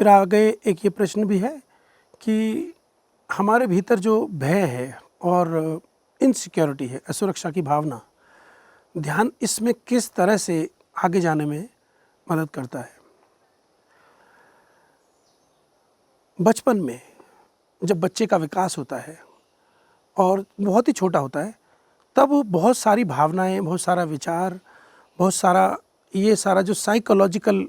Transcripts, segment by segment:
फिर आगे एक ये प्रश्न भी है कि हमारे भीतर जो भय है और इनसिक्योरिटी है, असुरक्षा की भावना, ध्यान इसमें किस तरह से आगे जाने में मदद करता है। बचपन में जब बच्चे का विकास होता है और बहुत ही छोटा होता है, तब वो बहुत सारी भावनाएं, बहुत सारा विचार, बहुत सारा ये सारा जो साइकोलॉजिकल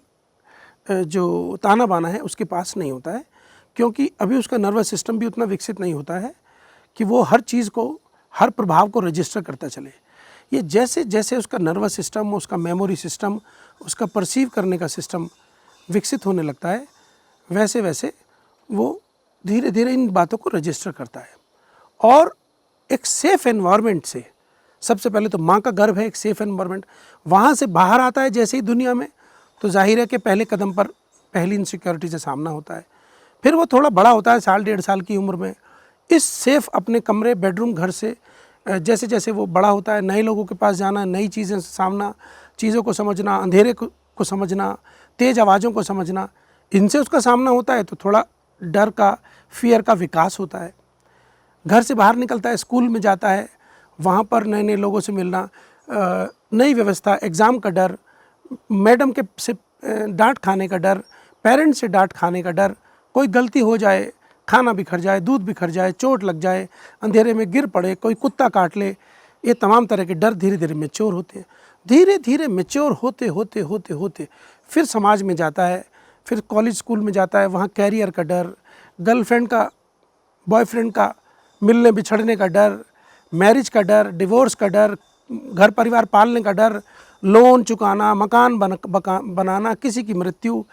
जो ताना बाना है उसके पास नहीं होता है, क्योंकि अभी उसका नर्वस सिस्टम भी उतना विकसित नहीं होता है कि वो हर चीज़ को, हर प्रभाव को रजिस्टर करता चले। ये जैसे जैसे उसका नर्वस सिस्टम, उसका मेमोरी सिस्टम, उसका परसीव करने का सिस्टम विकसित होने लगता है, वैसे वैसे वो धीरे धीरे इन बातों को रजिस्टर करता है। और एक सेफ़ एनवायरनमेंट से, सबसे पहले तो माँ का गर्भ है एक सेफ़ एनवायरनमेंट, वहाँ से बाहर आता है जैसे ही दुनिया में, तो जाहिर है कि पहले कदम पर पहली इनसिक्योरिटी से सामना होता है। फिर वो थोड़ा बड़ा होता है, साल 1.5 साल की उम्र में, इस सेफ़ अपने कमरे, बेडरूम, घर से जैसे जैसे वो बड़ा होता है, नए लोगों के पास जाना, नई चीज़ें से सामना, चीज़ों को समझना, अंधेरे को समझना, तेज़ आवाज़ों को समझना, इनसे उसका सामना होता है, तो थोड़ा डर का, फियर का विकास होता है। घर से बाहर निकलता है, स्कूल में जाता है, वहाँ पर नए नए लोगों से मिलना, नई व्यवस्था, एग्ज़ाम का डर, मैडम के से डांट खाने का डर, पेरेंट्स से डांट खाने का डर, कोई गलती हो जाए, खाना बिखर जाए, दूध बिखर जाए, चोट लग जाए, अंधेरे में गिर पड़े, कोई कुत्ता काट ले, ये तमाम तरह के डर धीरे धीरे मैच्योर होते हैं। धीरे धीरे मैच्योर होते होते होते होते फिर समाज में जाता है, फिर कॉलेज स्कूल में जाता है, वहाँ कैरियर का डर, गर्लफ्रेंड का, बॉयफ्रेंड का मिलने बिछड़ने का डर, मैरिज का डर, डिवोर्स का डर, घर परिवार पालने का डर, लोन चुकाना, मकान बनाना, किसी की मृत्यु,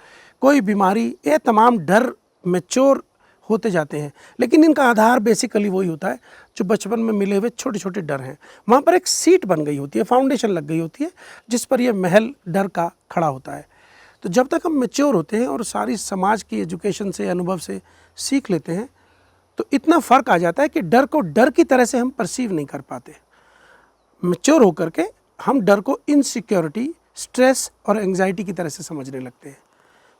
कोई बीमारी, ये तमाम डर मैच्योर होते जाते हैं। लेकिन इनका आधार बेसिकली वही होता है जो बचपन में मिले हुए छोटे छोटे डर हैं। वहाँ पर एक सीट बन गई होती है, फाउंडेशन लग गई होती है, जिस पर यह महल डर का खड़ा होता है। तो जब तक हम मैच्योर होते हैं और सारी समाज की एजुकेशन से, अनुभव से सीख लेते हैं, तो इतना फ़र्क आ जाता है कि डर को डर की तरह से हम परसीव नहीं कर पाते। मैच्योर होकर के हम डर को इनसिक्योरिटी, स्ट्रेस और एंग्जाइटी की तरह से समझने लगते हैं।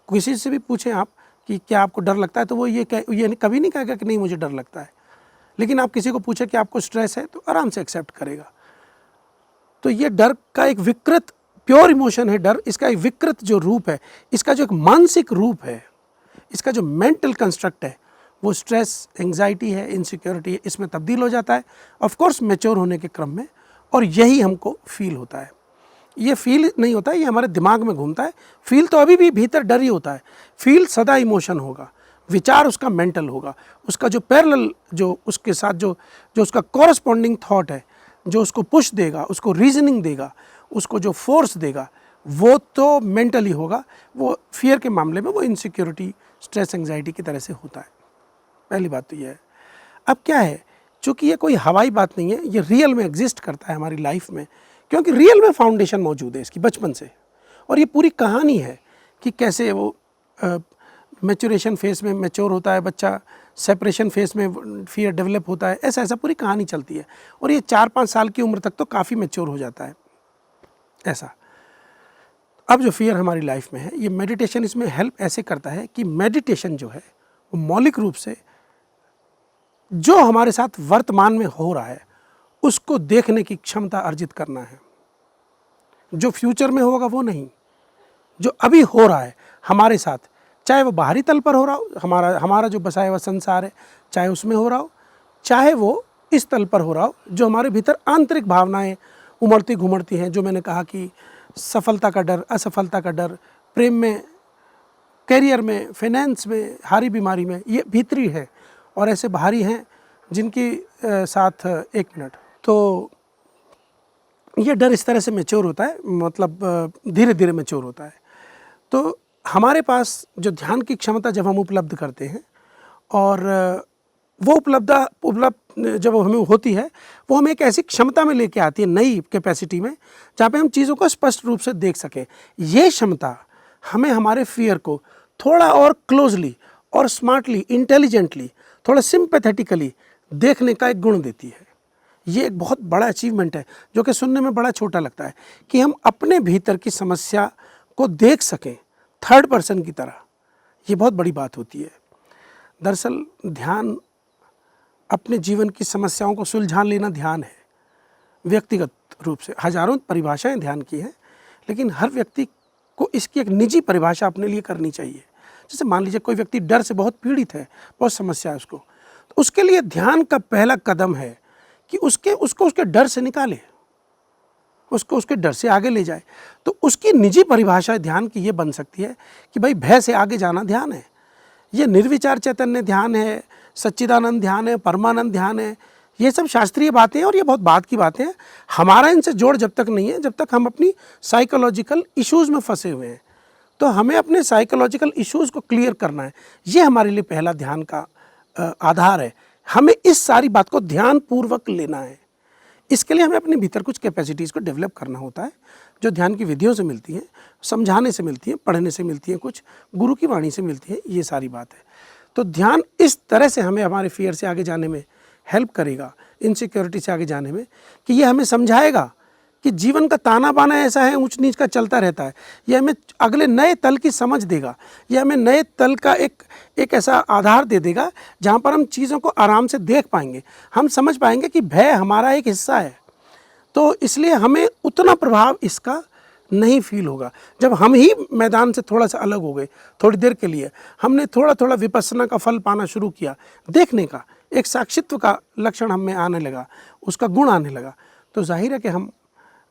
किसी से भी पूछें आप कि क्या आपको डर लगता है, तो वो ये कभी नहीं कहेगा कि नहीं मुझे डर लगता है। लेकिन आप किसी को पूछें कि आपको स्ट्रेस है, तो आराम से एक्सेप्ट करेगा। तो ये डर का एक विकृत, प्योर इमोशन है डर, इसका एक विकृत जो रूप है, इसका जो एक मानसिक रूप है, इसका जो मेंटल कंस्ट्रक्ट है, वो स्ट्रेस, एंग्जाइटी है, इनसिक्योरिटी है, इसमें तब्दील हो जाता है ऑफ कोर्स मैच्योर होने के क्रम में। और यही हमको फील होता है। ये फील नहीं होता है, ये हमारे दिमाग में घूमता है। फील तो अभी भी भीतर डर ही होता है। फील सदा इमोशन होगा, विचार उसका मेंटल होगा, उसका जो पैरेलल, जो उसके साथ जो उसका कॉरस्पॉन्डिंग थॉट है, जो उसको पुश देगा, उसको रीजनिंग देगा, उसको जो फोर्स देगा, वो तो मेंटली होगा। वो फियर के मामले में वो इनसिक्योरिटी, स्ट्रेस, एंग्जाइटी की तरह से होता है। पहली बात तो ये है। अब क्या है, चूँकि ये कोई हवाई बात नहीं है, ये रियल में एग्जिस्ट करता है हमारी लाइफ में, क्योंकि रियल में फाउंडेशन मौजूद है इसकी बचपन से। और ये पूरी कहानी है कि कैसे वो मैच्योरेशन फेज़ में मैच्योर होता है बच्चा, सेपरेशन फेज़ में फियर डेवलप होता है, ऐसा पूरी कहानी चलती है। और ये 4-5 साल की उम्र तक तो काफ़ी मैच्योर हो जाता है ऐसा। अब जो फियर हमारी लाइफ में है, ये मेडिटेशन इसमें हेल्प ऐसे करता है कि मेडिटेशन जो है वो मौलिक रूप से जो हमारे साथ वर्तमान में हो रहा है उसको देखने की क्षमता अर्जित करना है। जो फ्यूचर में होगा वो नहीं, जो अभी हो रहा है हमारे साथ, चाहे वो बाहरी तल पर हो रहा हो, हमारा जो बसाया हुआ संसार है, चाहे उसमें हो रहा हो, चाहे वो इस तल पर हो रहा हो, जो हमारे भीतर आंतरिक भावनाएं उमड़ती घुमड़ती हैं। जो मैंने कहा कि सफलता का डर, असफलता का डर, प्रेम में, करियर में, फाइनेंस में, हारी बीमारी में, ये भीतरी है। और ऐसे बाहरी हैं जिनकी साथ, एक मिनट, तो ये डर इस तरह से मैच्योर होता है, मतलब धीरे धीरे मैच्योर होता है। तो हमारे पास जो ध्यान की क्षमता जब हम उपलब्ध करते हैं, और वो उपलब्ध जब हमें होती है, वो हमें एक ऐसी क्षमता में लेके आती है, नई कैपेसिटी में, जहाँ पे हम चीज़ों को स्पष्ट रूप से देख सकें। ये क्षमता हमें हमारे फियर को थोड़ा और क्लोजली और स्मार्टली, इंटेलिजेंटली, थोड़ा सिंपैथेटिकली देखने का एक गुण देती है। ये एक बहुत बड़ा अचीवमेंट है, जो कि सुनने में बड़ा छोटा लगता है, कि हम अपने भीतर की समस्या को देख सकें थर्ड पर्सन की तरह, ये बहुत बड़ी बात होती है। दरअसल ध्यान अपने जीवन की समस्याओं को सुलझा लेना ध्यान है। व्यक्तिगत रूप से हजारों परिभाषाएं ध्यान की हैं, लेकिन हर व्यक्ति को इसकी एक निजी परिभाषा अपने लिए करनी चाहिए। जैसे मान लीजिए कोई व्यक्ति डर से बहुत पीड़ित है, बहुत समस्या है उसको, तो उसके लिए ध्यान का पहला कदम है कि उसको उसके डर से निकाले, उसको उसके डर से आगे ले जाए। तो उसकी निजी परिभाषा ध्यान की ये बन सकती है कि भाई भय से आगे जाना ध्यान है, ये निर्विचार चैतन्य ध्यान है, सच्चिदानंद ध्यान है, परमानंद ध्यान है। ये सब शास्त्रीय बातें हैं और ये बहुत बात की बातें हैं। हमारा इनसे जोड़ जब तक नहीं है, जब तक हम अपनी साइकोलॉजिकल इश्यूज़ में फंसे हुए हैं। तो हमें अपने साइकोलॉजिकल इश्यूज़ को क्लियर करना है। ये हमारे लिए पहला ध्यान का आधार है। हमें इस सारी बात को ध्यानपूर्वक लेना है। इसके लिए हमें अपने भीतर कुछ कैपेसिटीज़ को डेवलप करना होता है, जो ध्यान की विधियों से मिलती हैं, समझाने से मिलती हैं, पढ़ने से मिलती हैं, कुछ गुरु की वाणी से मिलती है। ये सारी बात है। तो ध्यान इस तरह से हमें हमारे फियर से आगे जाने में हेल्प करेगा, इनसिक्योरिटी से आगे जाने में, कि ये हमें समझाएगा कि जीवन का ताना बाना ऐसा है, ऊंच नीच का चलता रहता है। ये हमें अगले नए तल की समझ देगा। ये हमें नए तल का एक ऐसा आधार दे देगा जहाँ पर हम चीज़ों को आराम से देख पाएंगे। हम समझ पाएंगे कि भय हमारा एक हिस्सा है, तो इसलिए हमें उतना प्रभाव इसका नहीं फील होगा। जब हम ही मैदान से थोड़ा सा अलग हो गए, थोड़ी देर के लिए हमने थोड़ा थोड़ा विपස්සना का फल पाना शुरू किया, देखने का एक साक्षित्व का लक्षण हम में आने लगा, उसका गुण आने लगा, तो जाहिर है कि हम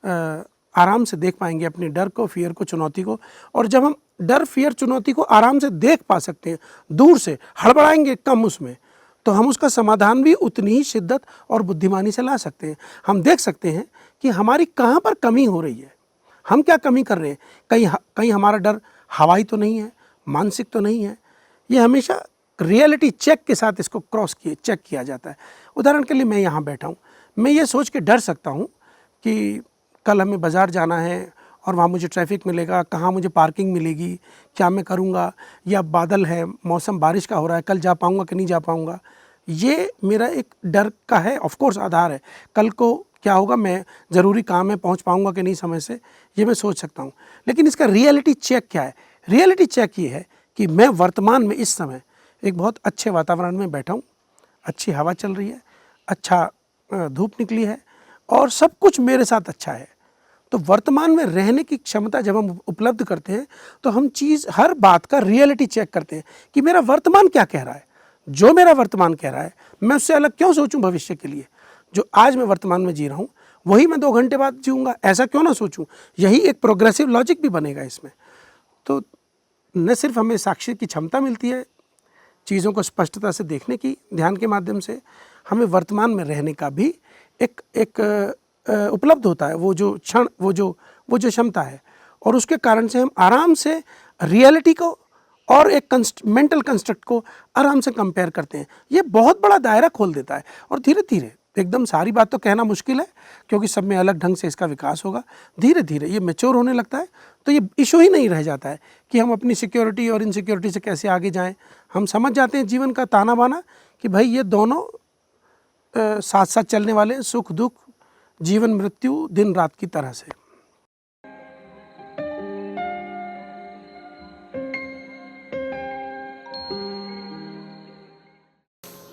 आराम से देख पाएंगे अपने डर को, फियर को, चुनौती को। और जब हम डर, फियर, चुनौती को आराम से देख पा सकते हैं, दूर से हड़बड़ाएंगे कम उसमें, तो हम उसका समाधान भी उतनी ही शिद्दत और बुद्धिमानी से ला सकते हैं। हम देख सकते हैं कि हमारी कहाँ पर कमी हो रही है, हम क्या कमी कर रहे हैं। कहीं हमारा डर हवाई तो नहीं है, मानसिक तो नहीं है। ये हमेशा रियलिटी चेक के साथ इसको चेक किया जाता है। उदाहरण के लिए मैं यहाँ बैठा हूँ, मैं ये सोच के डर सकता हूँ कि कल हमें बाज़ार जाना है और वहाँ मुझे ट्रैफिक मिलेगा, कहाँ मुझे पार्किंग मिलेगी, क्या मैं करूँगा, या बादल है, मौसम बारिश का हो रहा है, कल जा पाऊँगा कि नहीं जा पाऊँगा। ये मेरा एक डर का है, ऑफ कोर्स आधार है। कल को क्या होगा, मैं ज़रूरी काम है, पहुँच पाऊँगा कि नहीं समय से, ये मैं सोच सकता हूँ। लेकिन इसका रियलिटी चेक क्या है? रियलिटी चेक ये है कि मैं वर्तमान में इस समय एक बहुत अच्छे वातावरण में बैठा हूँ, अच्छी हवा चल रही है, अच्छा धूप निकली है और सब कुछ मेरे साथ अच्छा है। तो वर्तमान में रहने की क्षमता जब हम उपलब्ध करते हैं, तो हम हर बात का रियलिटी चेक करते हैं कि मेरा वर्तमान क्या कह रहा है। जो मेरा वर्तमान कह रहा है, मैं उससे अलग क्यों सोचूं भविष्य के लिए। जो आज मैं वर्तमान में जी रहा हूँ, वही मैं 2 घंटे बाद जीऊँगा, ऐसा क्यों ना सोचूं। यही एक प्रोग्रेसिव लॉजिक भी बनेगा इसमें। तो न सिर्फ हमें साक्षी की क्षमता मिलती है चीज़ों को स्पष्टता से देखने की ध्यान के माध्यम से, हमें वर्तमान में रहने का भी एक उपलब्ध होता है, वो जो क्षण, वो जो क्षमता है। और उसके कारण से हम आराम से रियलिटी को और एक मेंटल कंस्ट्रक्ट को आराम से कंपेयर करते हैं। ये बहुत बड़ा दायरा खोल देता है। और धीरे धीरे, एकदम सारी बात तो कहना मुश्किल है क्योंकि सब में अलग ढंग से इसका विकास होगा, धीरे धीरे ये मैच्योर होने लगता है। तो ये इशू ही नहीं रह जाता है कि हम अपनी सिक्योरिटी और इनसिक्योरिटी से कैसे आगे जाएं। हम समझ जाते हैं जीवन का ताना बाना कि भाई ये दोनों साथ साथ चलने वाले हैं, सुख दुख, जीवन मृत्यु, दिन रात की तरह से।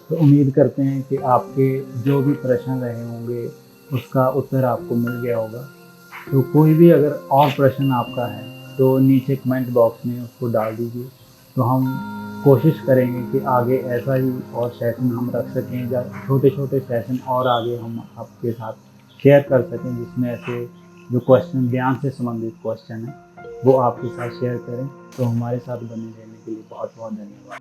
तो उम्मीद करते हैं कि आपके जो भी प्रश्न रहे होंगे उसका उत्तर आपको मिल गया होगा। तो कोई भी अगर और प्रश्न आपका है तो नीचे कमेंट बॉक्स में उसको डाल दीजिए। तो हम कोशिश करेंगे कि आगे ऐसा ही और सेशन हम रख सकें, या छोटे छोटे सेशन और आगे हम आपके साथ शेयर कर सकें, जिसमें ऐसे जो क्वेश्चन, ध्यान से संबंधित क्वेश्चन है वो आपके साथ शेयर करें। तो हमारे साथ बने रहने के लिए बहुत बहुत धन्यवाद।